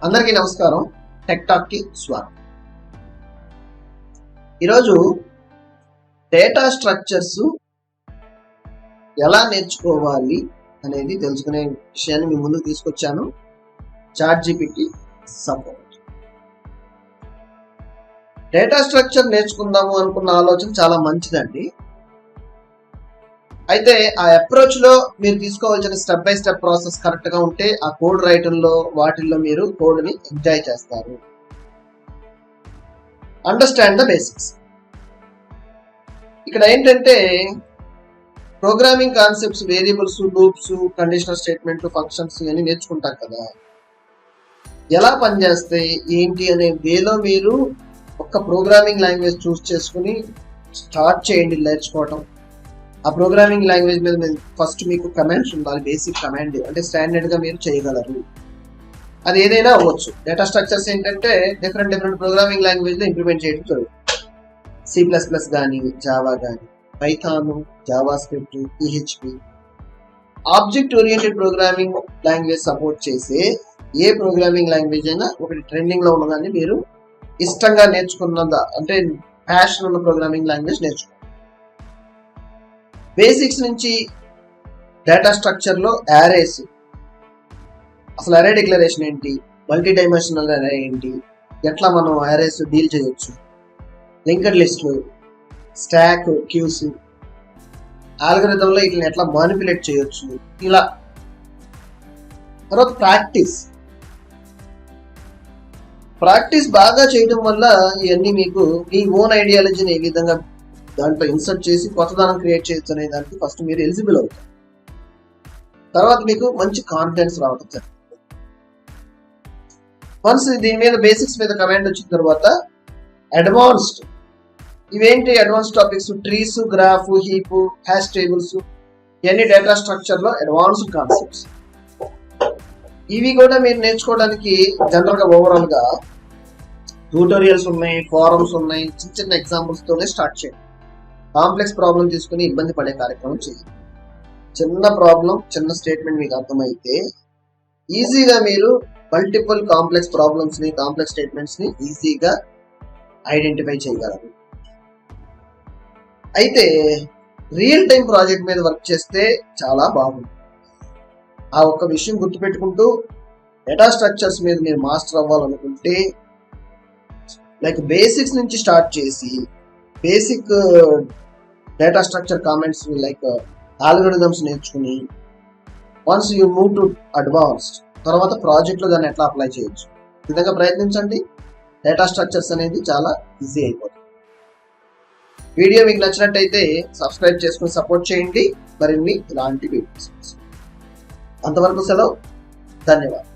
అందరికీ నమస్కారం. Tech talk కి స్వాగతం. ఈరోజు డేటా స్ట్రక్చర్స్ ఎలా నేర్చుకోవాలి అనేది తెలుసుకునే విషయాన్ని మీ ముందుకు తీసుకొచ్చాను. ChatGPT support. డేటా స్ట్రక్చర్ నేర్చుకుందాము అనుకున్న ఆలోచన చాలా మంచిదండి. అయితే ఆ అప్రోచ్ లో మీరు తీసుకోవాల్సిన step by step process correct గా ఉంటే ఆ కోడ్ రైటింగ్ లో వాటిల్లో మీరు కోడ్ ని ఎంజాయ్ చేస్తారు. Understand the basics. ఇక్కడ ఏంటంటే programming concepts, variables, loops, conditional స్టేట్మెంట్లు, ఫంక్షన్స్ ఇవన్నీ నేర్చుకుంటారు కదా. ఎలా పనిచేస్తాయి ఏంటి అనే వేలో మీరు ఒక ప్రోగ్రామింగ్ లాంగ్వేజ్ చూస్ చేసుకుని స్టార్ట్ చేయండి నేర్చుకోవటం. ఆ ప్రోగ్రామింగ్ లాంగ్వేజ్ మీద ఫస్ట్ మీకు కమాండ్స్ ఉండాలి. బేసిక్ కమాండ్ అంటే స్టాండర్డ్ గా మీరు చేయగలరు. అది ఏదైనా అవ్వచ్చు. డేటా స్ట్రక్చర్స్ ఏంటంటే డిఫరెంట్ ప్రోగ్రామింగ్ లాంగ్వేజ్ లో ఇంప్లిమెంట్ చేయడం జరుగుతుంది. C++ కానీ, జావా కానీ, Python, JavaScript, PHP. Object oriented programming language support చేసే ఏ ప్రోగ్రామింగ్ లాంగ్వేజ్ అయినా ఒకటి ట్రెండింగ్ లో ఉన్నదాన్ని మీరు ఇష్టంగా నేర్చుకున్నదా అంటే ప్యాషన్ ఉన్న ప్రోగ్రామింగ్ లాంగ్వేజ్ నేర్చుకోండి. బేసిక్స్ నుంచి డేటా స్ట్రక్చర్ లో యారేస్, అసలు అరే డిక్లరేషన్ ఏంటి, మల్టీ డైమెన్షనల్ అరే ఏంటి, ఎట్లా మనం యారేస్ డీల్ చేయొచ్చు, లింక్డ్ లిస్ట్లు, స్టాక్, క్యూస్, ఆల్గరిథంలో వీటిని ఎట్లా మానిపులేట్ చేయొచ్చు, ఇలా. తర్వాత ప్రాక్టీస్ బాగా చేయడం వల్ల ఇవన్నీ మీకు మీ ఓన్ ఐడియాలజీని ఏ విధంగా దాంట్లో ఇన్సర్ట్ చేసి కొత్తదనం క్రియేట్ చేయొచ్చు అనే దానికి ఫస్ట్ మీరు ఎలిజిబుల్ అవుతారు. తర్వాత మీకు మంచి కాన్ఫిడెన్స్ రావడం జరుగుతుంది. వన్స్ దీని మీద బేసిక్స్ మీద కమాండ్ వచ్చిన తర్వాత అడ్వాన్స్డ్, ఇవేంటి advance topics, trees, graph, heap, hash tables, ఇవన్నీ డేటా స్ట్రక్చర్ లో అడ్వాన్స్డ్ కాన్సెప్ట్స్. ఇవి కూడా మీరు నేర్చుకోవడానికి జనరల్ గా ఓవరాల్ గా ట్యూటోరియల్స్ ఉన్నాయి, ఫారమ్స్ ఉన్నాయి. చిన్న ఎగ్జాంపుల్స్ తోనే స్టార్ట్ చేయండి. కాంప్లెక్స్ ప్రాబ్లం తీసుకుని ఇబ్బంది పడే కార్యక్రమం చేయండి. చిన్న ప్రాబ్లం, చిన్న స్టేట్మెంట్ మీకు అర్థమైతే ఈజీగా మీరు మల్టిపుల్ కాంప్లెక్స్ ప్రాబ్లమ్స్ ని, కాంప్లెక్స్ స్టేట్మెంట్స్ ని ఈజీగా ఐడెంటిఫై చేయగలరు. అయితే రియల్ టైం ప్రాజెక్ట్ మీద వర్క్ చేస్తే చాలా బాగుంది. ఆ ఒక్క విషయం గుర్తుపెట్టుకుంటూ డేటా స్ట్రక్చర్స్ మీద మీరు మాస్టర్ అవ్వాలనుకుంటే లైక్ బేసిక్స్ నుంచి స్టార్ట్ చేసి basic data structure comments like algorithms నేర్చుకుని once you move to advanced తర్వాత ప్రాజెక్ట్ లో దాన్ని ఎట్లా అప్లై చేయొచ్చు. ఈ విధంగా ప్రయత్నించండి. డేటా స్ట్రక్చర్స్ అనేది చాలా ఈజీ అయిపోతుంది. వీడియో మీకు నచ్చినట్టయితే సబ్స్క్రైబ్ చేసుకుని సపోర్ట్ చేయండి. మరిన్ని ఇలాంటి వీడియోస్. అంతవరకు సెలవు. ధన్యవాదాలు.